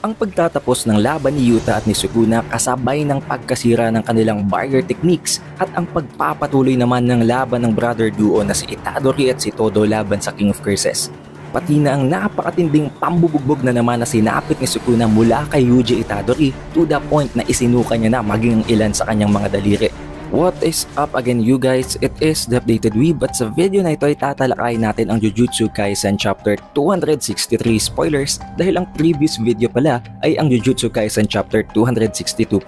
Ang pagtatapos ng laban ni Yuta at ni Sukuna kasabay ng pagkasira ng kanilang barrier techniques at ang pagpapatuloy naman ng laban ng brother duo na si Itadori at si Todo laban sa King of Curses. Pati na ang napakatinding pambubugbog na naman na sinapit ni Sukuna mula kay Yuji Itadori to the point na isinuka niya na maging ilan sa kanyang mga daliri. What is up again you guys? It is the Updated Weeb at sa video na ito ay tatalakayin natin ang Jujutsu Kaisen Chapter 263 spoilers dahil ang previous video pala ay ang Jujutsu Kaisen Chapter 262.5.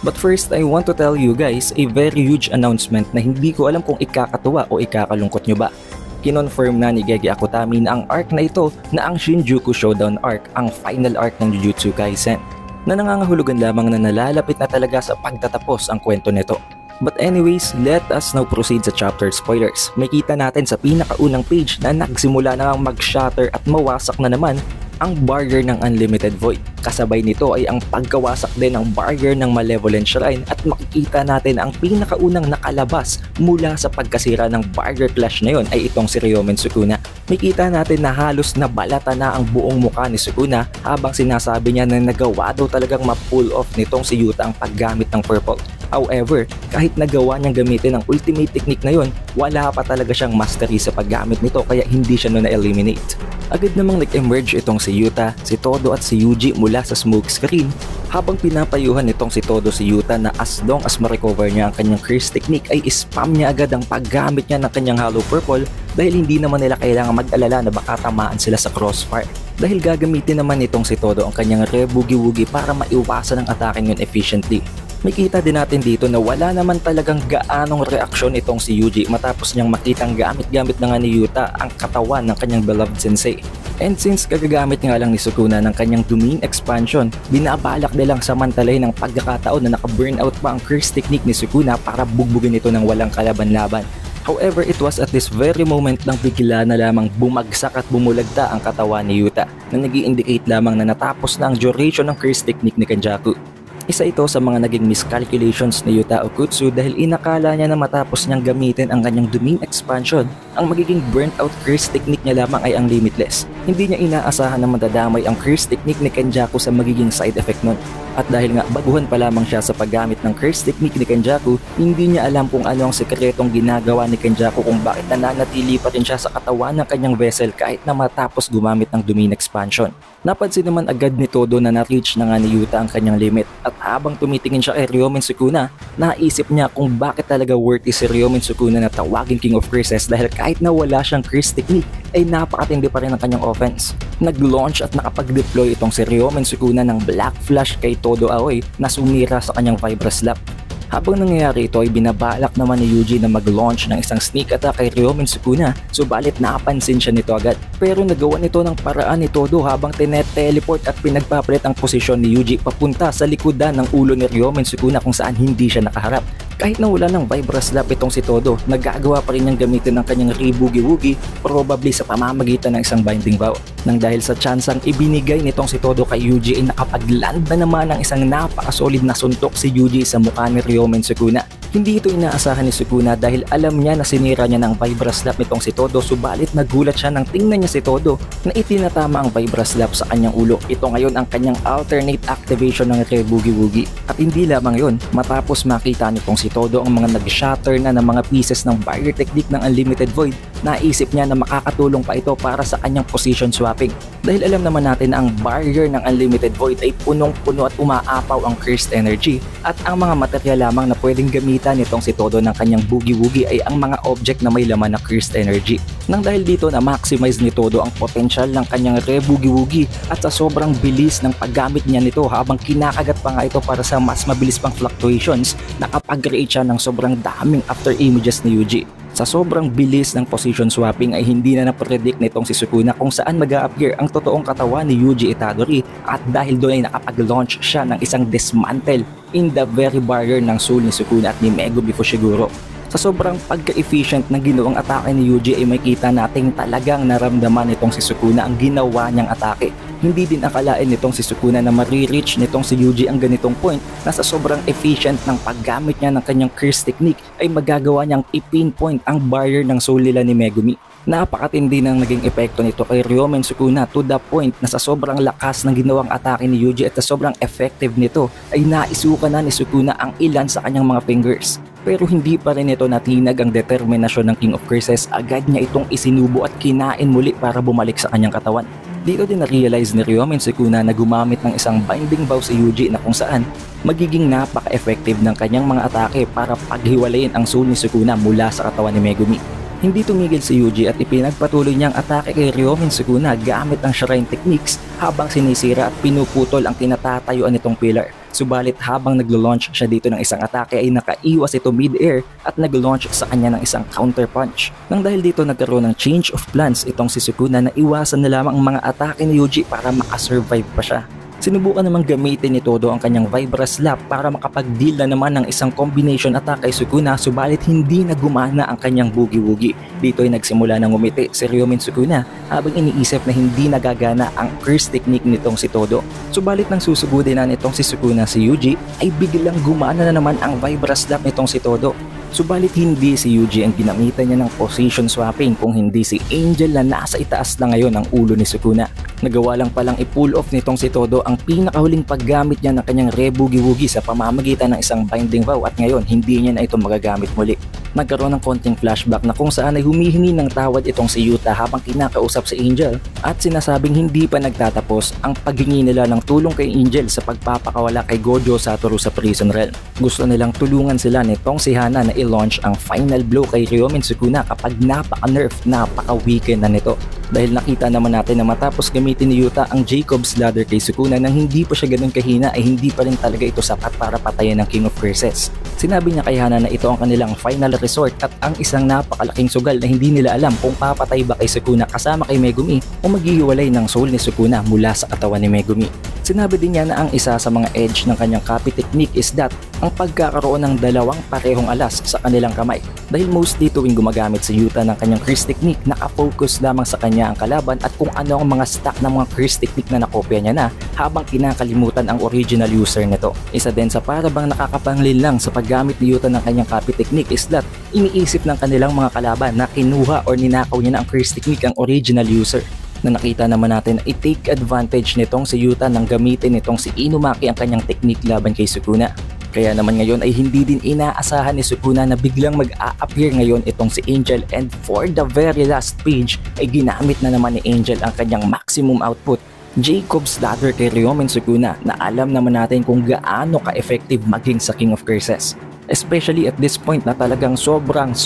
But first, I want to tell you guys a very huge announcement na hindi ko alam kung ikakatuwa o ikakalungkot nyo ba. Kinonfirm na ni Gege Akutami na ang arc na ito na ang Shinjuku Showdown arc, ang final arc ng Jujutsu Kaisen, na nangangahulugan lamang na nalalapit na talaga sa pagtatapos ang kwento nito. But anyways, let us now proceed sa chapter spoilers. Makita natin sa pinakaunang page na nagsimula na mag-shatter at mawasak na naman ang barrier ng Unlimited Void. Kasabay nito ay ang pagkawasak din ng barrier ng Malevolent Shrine at makikita natin ang pinakaunang nakalabas mula sa pagkasira ng barrier clash na yon ay itong si Ryomen Sukuna. Makita natin na halos nabalata na ang buong mukha ni Sukuna habang sinasabi niya na nagawa daw talagang ma-pull off nitong si Yuta ang paggamit ng purple. However, kahit nagawa niyang gamitin ang ultimate technique na yon, wala pa talaga siyang mastery sa paggamit nito kaya hindi siya na-eliminate. Agad namang nag-emerge itong si Yuta, si Todo at si Yuji mula sa smoke screen habang pinapayuhan nitong si Todo si Yuta na as long as ma-recover niya ang kanyang curse technique ay spam niya agad ang paggamit niya ng kanyang hollow purple dahil hindi naman nila kailangan mag-alala na baka tamaan sila sa crossfire. Dahil gagamitin naman nitong si Todo ang kanyang re-boogie-woogie para maiwasan ang atake yun efficiently. Makita din natin dito na wala naman talagang gaanong reaksyon itong si Yuji matapos niyang makitang gamit-gamit na nga ni Yuta ang katawan ng kanyang beloved sensei. And since kagagamit nga lang ni Sukuna ng kanyang domain expansion, binabalak nilang samantalay ng pagkakataon na naka-burnout pa ang curse technique ni Sukuna para bugbugin ito ng walang kalaban-laban. However, it was at this very moment lang bigla na lamang bumagsak at bumulagta ang katawan ni Yuta na nag-i-indicate lamang na natapos na ang duration ng curse technique ni Kenjaku. Isa ito sa mga naging miscalculations ni Yuta Okkotsu dahil inakala niya na matapos niyang gamitin ang kanyang domain expansion, ang magiging burnt out curse technique niya lamang ay ang limitless. Hindi niya inaasahan na madadamay ang curse technique ni Kenjaku sa magiging side effect nun. At dahil nga baguhan pa lamang siya sa paggamit ng curse technique ni Kenjaku, hindi niya alam kung ano ang sekretong ginagawa ni Kenjaku kung bakit nananatili pa rin siya sa katawan ng kanyang vessel kahit na matapos gumamit ng domain expansion. Napansin naman agad ni Todo na na-reach na nga ni Yuta ang kanyang limit at habang tumitingin siya kay Ryomen Sukuna, naisip niya kung bakit talaga worthy si Ryomen Sukuna na tawagin King of Curses dahil kahit na wala siyang curse technique ay napakatindi pa rin ang kanyang offense. Nag-launch at nakapag-deploy itong si Ryomen Sukuna ng Black Flash kay Todo Aoi na sumira sa kanyang Vibra Slap. Habang nangyayari ito ay binabalak naman ni Yuji na mag-launch ng isang sneak attack kay Ryomen Sukuna, subalit napansin siya nito agad. Pero nagawa nito ng paraan ni Todo habang tinet-teleport at pinagpapalit ang posisyon ni Yuji papunta sa likodan ng ulo ni Ryomen Sukuna kung saan hindi siya nakaharap. Kahit na wala ng Vibra Slap itong si Todo, nagagawa pa rin niyang gamitin ang kanyang re-boogie-woogie probably sa pamamagitan ng isang binding vow. Nang dahil sa tsansang ibinigay nitong si Todo kay Yuji ay nakapagland na naman ng isang napakasolid na suntok si Yuji sa mukha ni Ryomen Sukuna. Hindi ito inaasahan ni Sukuna dahil alam niya na sinira niya ng Vibra Slap nitong si Todo subalit nagulat siya nang tingnan niya si Todo na itinatama ang Vibra Slap sa kanyang ulo. Ito ngayon ang kanyang alternate activation ng re-boogie-woogie. At hindi lamang yon, matapos makita nitong si Todo ang mga nag-shatter na ng mga pieces ng barrier technique ng Unlimited Void, naisip niya na makakatulong pa ito para sa kanyang position swapping. Dahil alam naman natin na ang barrier ng Unlimited Void ay punong-puno at umaapaw ang cursed energy at ang mga materyal lamang na pwedeng gamitan nitong si Todo ng kanyang boogie-woogie ay ang mga object na may laman na cursed energy. Nang dahil dito na maximize ni Todo ang potential ng kanyang re-boogie-woogie at sa sobrang bilis ng paggamit niya nito habang kinakagat pa nga ito para sa mas mabilis pang fluctuations, nakapag-create siya ng sobrang daming after images ni Yuji. Sa sobrang bilis ng position swapping ay hindi na napredict nitong si Sukuna kung saan mag-a-appear ang totoong katawan ni Yuji Itadori at dahil doon ay nakapag-launch siya ng isang dismantle in the very barrier ng soul ni Sukuna at ni Megumi Fushiguro. Sa sobrang pagka-efficient ng ginawang atake ni Yuji ay makita nating talagang naramdaman nitong si Sukuna ang ginawa niyang atake. Hindi din akalain nitong si Sukuna na marireach nitong si Yuji ang ganitong point na sa sobrang efficient ng paggamit niya ng kanyang curse technique ay magagawa niyang i-pinpoint ang barrier ng soul nila ni Megumi. Napakatindi ng naging epekto nito kay Ryomen Sukuna to the point na sa sobrang lakas ng ginawang atake ni Yuji at sa sobrang effective nito ay naisuka na ni Sukuna ang ilan sa kanyang mga fingers. Pero hindi pa rin ito natinag ang determinasyon ng King of Curses, agad niya itong isinubo at kinain muli para bumalik sa kanyang katawan. Dito din na-realize ni Ryomen Sukuna na gumamit ng isang binding bow si Yuji na kung saan magiging napaka-effective ng kanyang mga atake para paghiwalayin ang soul ni Sukuna mula sa katawan ni Megumi. Hindi tumigil si Yuji at ipinagpatuloy niyang atake kay Ryomen Sukuna gamit ang Shrine Techniques habang sinisira at pinuputol ang kinatatayuan nitong pillar. Subalit habang naglo-launch siya dito ng isang atake ay nakaiwas ito mid-air at nag-launch sa kanya ng isang counter punch. Nang dahil dito nagkaroon ng change of plans itong si Sukuna na iwasan na lamang ang mga atake ni Yuji para makasurvive pa siya. Sinubukan namang gamitin ni Todo ang kanyang Vibra Slap para makapag-deal na naman ng isang combination attack kay Sukuna, subalit hindi na gumana ang kanyang boogie-woogie. Dito ay nagsimula ng ngumiti si Ryomen Sukuna habang iniisip na hindi nagagana ang curse technique nitong si Todo. Subalit nang susugudin na nitong si Sukuna si Yuji ay biglang gumana na naman ang Vibra Slap nitong si Todo. Subalit hindi si Yuji ang ginamitan niya ng position swapping kung hindi si Angel na nasa itaas na ngayon ang ulo ni Sukuna. Nagawa lang palang i-pull off nitong si Todo ang pinakahuling paggamit niya ng kanyang re-boogie-woogie sa pamamagitan ng isang binding vow at ngayon hindi niya na ito magagamit muli. Nagkaroon ng konting flashback na kung saan ay humihingi ng tawad itong si Yuta habang kinakausap si Angel at sinasabing hindi pa nagtatapos ang paghingi nila ng tulong kay Angel sa pagpapakawala kay Gojo Satoru sa Prison Realm. Gusto nilang tulungan sila nitong si Hana na i-launch ang final blow kay Ryomen Sukuna kapag napaka-nerf, napaka-weaken na nito. Dahil nakita naman natin na matapos gamitin ni Yuta ang Jacob's Ladder kay Sukuna nang hindi pa siya ganun kahina ay hindi pa rin talaga ito sapat para patayin ng King of Curses. Sinabi niya kay Hana na ito ang kanilang final resort at ang isang napakalaking sugal na hindi nila alam kung papatay ba kay Sukuna kasama kay Megumi o maghihiwalay ng soul ni Sukuna mula sa katawan ni Megumi. Sinabi din niya na ang isa sa mga edge ng kanyang copy technique is that ang pagkakaroon ng dalawang parehong alas sa kanilang kamay. Dahil mostly tuwing gumagamit si Yuta ng kanyang curse technique, nakafocus lamang sa kanya ang kalaban at kung ano ang mga stack ng mga curse technique na nakopya niya na habang kinakalimutan ang original user nito. Isa din sa parabang nakakapanglin lang sa paggamit ni Yuta ng kanyang copy technique is that iniisip ng kanilang mga kalaban na kinuha or ninakaw niya na ang curse technique ang original user. Na nakita naman natin na i-take advantage nitong si Yuta nang gamitin nitong si Inumaki ang kanyang technique laban kay Sukuna. Kaya naman ngayon ay hindi din inaasahan ni Sukuna na biglang mag-a-appear ngayon itong si Angel and for the very last page ay ginamit na naman ni Angel ang kanyang maximum output, Jacob's Ladder kay Ryomen Sukuna na alam naman natin kung gaano ka-effective maging sa King of Curses. Especially at this point na talagang sobrang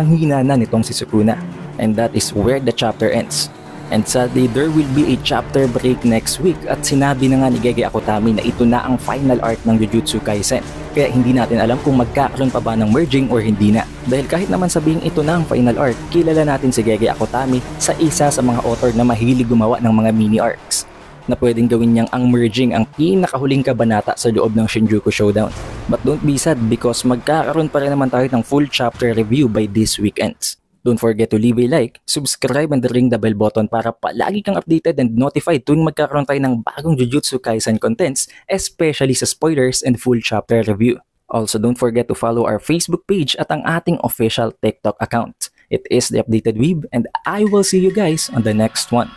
hina na nitong si Sukuna. And that is where the chapter ends. And sadly, there will be a chapter break next week at sinabi na nga ni Gege Akutami na ito na ang final arc ng Jujutsu Kaisen. Kaya hindi natin alam kung magkakaroon pa ba ng merging or hindi na. Dahil kahit naman sabihing ito na ang final arc, kilala natin si Gege Akutami sa isa sa mga author na mahilig gumawa ng mga mini arcs na pwedeng gawin niyang ang merging ang pinakahuling kabanata sa loob ng Shinjuku Showdown. But don't be sad because magkakaroon pa rin naman tayo ng full chapter review by this weekend. Don't forget to leave a like, subscribe and ring the bell button para palagi kang updated and notified tuwing magkakaroon tayo ng bagong Jujutsu Kaisen contents, especially sa spoilers and full chapter review. Also, don't forget to follow our Facebook page at ang ating official TikTok account. It is The Updated Weeb and I will see you guys on the next one.